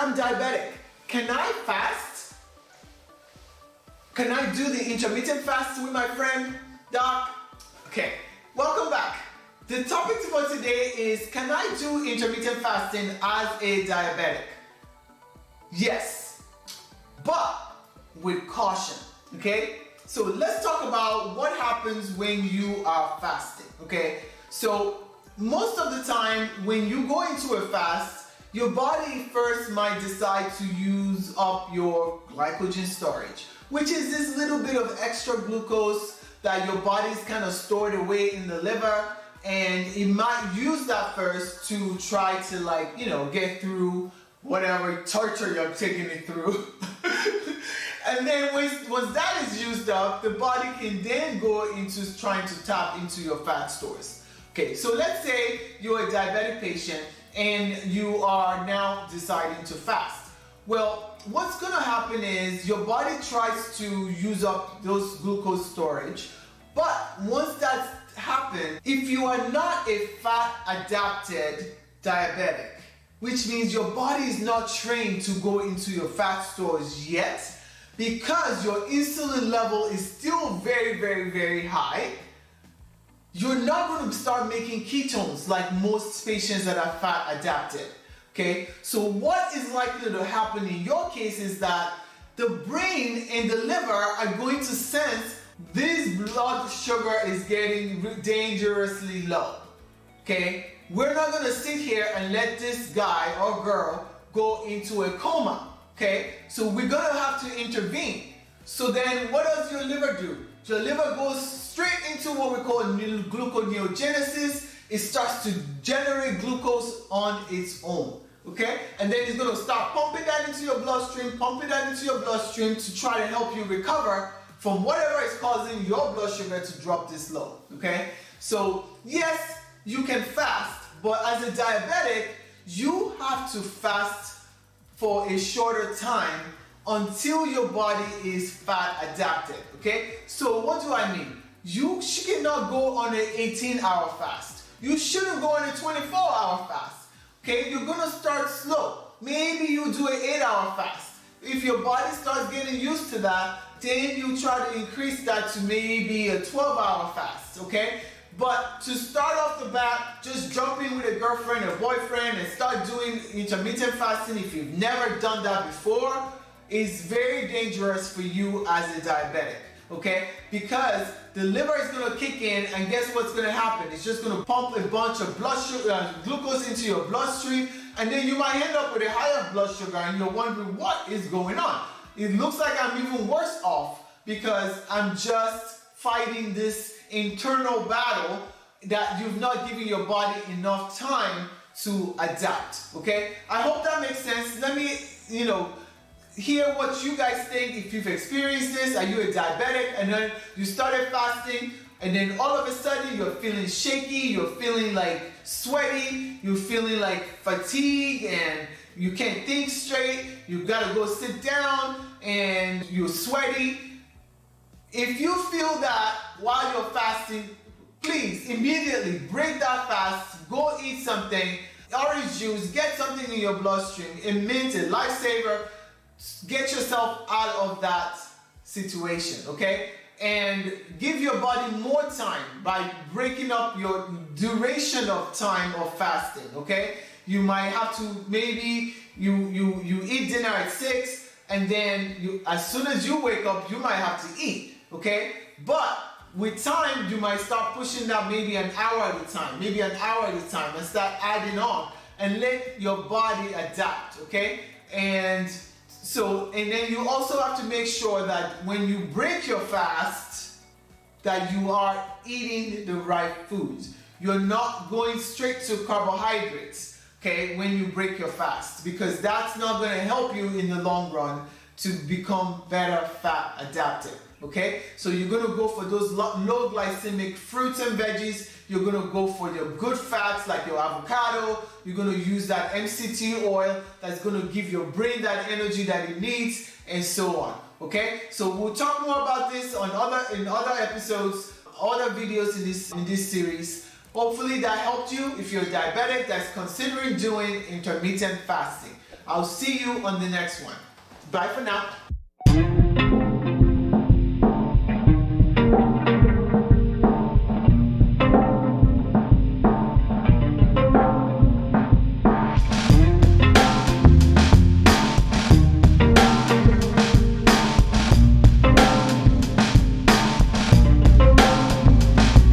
I'm diabetic. Can I fast? Can I do the intermittent fast with my friend, Doc? Okay, welcome back. The topic for today is, can I do intermittent fasting as a diabetic? Yes, but with caution, okay? So let's talk about what happens when you are fasting, okay? So most of the time when you go into a fast, your body first might decide to use up your glycogen storage, which is this little bit of extra glucose that your body's kind of stored away in the liver, and it might use that first to try to get through whatever torture you're taking it through. And then once that is used up, the body can then go into trying to tap into your fat stores. Okay, so let's say you're a diabetic patient and you are now deciding to fast. Well, what's gonna happen is your body tries to use up those glucose storage, but once that's happened, if you are not a fat adapted diabetic, which means your body is not trained to go into your fat stores yet, because your insulin level is still very, very, very high, you're not going to start making ketones like most patients that are fat adapted. Okay, so what is likely to happen in your case is that the brain and the liver are going to sense this blood sugar is getting dangerously low. Okay, we're not going to sit here and let this guy or girl go into a coma. Okay, so we're going to have to intervene. So then what does your liver do? Your liver goes straight into what we call gluconeogenesis. It starts to generate glucose on its own. Okay, and then it's going to start pumping that into your bloodstream, to try to help you recover from whatever is causing your blood sugar to drop this low. Okay, so yes, you can fast, but as a diabetic, you have to fast for a shorter time until your body is fat adapted. Okay, so what do I mean? You cannot go on an 18-hour fast. You shouldn't go on a 24-hour fast. Okay, you're gonna start slow. Maybe you do an 8-hour fast. If your body starts getting used to that, then you try to increase that to maybe a 12-hour fast, okay? But to start off the bat, just jump in with a girlfriend or boyfriend and start doing intermittent fasting if you've never done that before is very dangerous for you as a diabetic, okay? Because the liver is gonna kick in, and guess what's gonna happen? It's just gonna pump a bunch of blood sugar, glucose into your bloodstream, and then you might end up with a higher blood sugar and you're wondering what is going on. It looks like I'm even worse off because I'm just fighting this internal battle that you've not given your body enough time to adapt, okay? I hope that makes sense. Let me, hear what you guys think. If you've experienced this, are you a diabetic and then you started fasting and then all of a sudden you're feeling shaky, you're feeling like sweaty, you're feeling like fatigue and you can't think straight, you gotta go sit down and you're sweaty. If you feel that while you're fasting, please immediately break that fast, go eat something, orange juice, get something in your bloodstream, a mint, a lifesaver. Get yourself out of that situation, okay? And give your body more time by breaking up your duration of time of fasting, okay? You might have to, maybe you eat dinner at 6 and then as soon as you wake up, you might have to eat, okay? But with time, you might start pushing that maybe an hour at a time, and start adding on and let your body adapt, okay? And then you also have to make sure that when you break your fast, that you are eating the right foods. You're not going straight to carbohydrates, okay, when you break your fast, because that's not going to help you in the long run to become better fat adapted, okay? So you're going to go for those low glycemic fruits and veggies. You're going to go for your good fats like your avocado. You're going to use that MCT oil that's going to give your brain that energy that it needs, and so on, okay? So we'll talk more about this in other episodes, other videos in this series. Hopefully that helped you if you're diabetic that's considering doing intermittent fasting. I'll see you on the next one. Bye for now.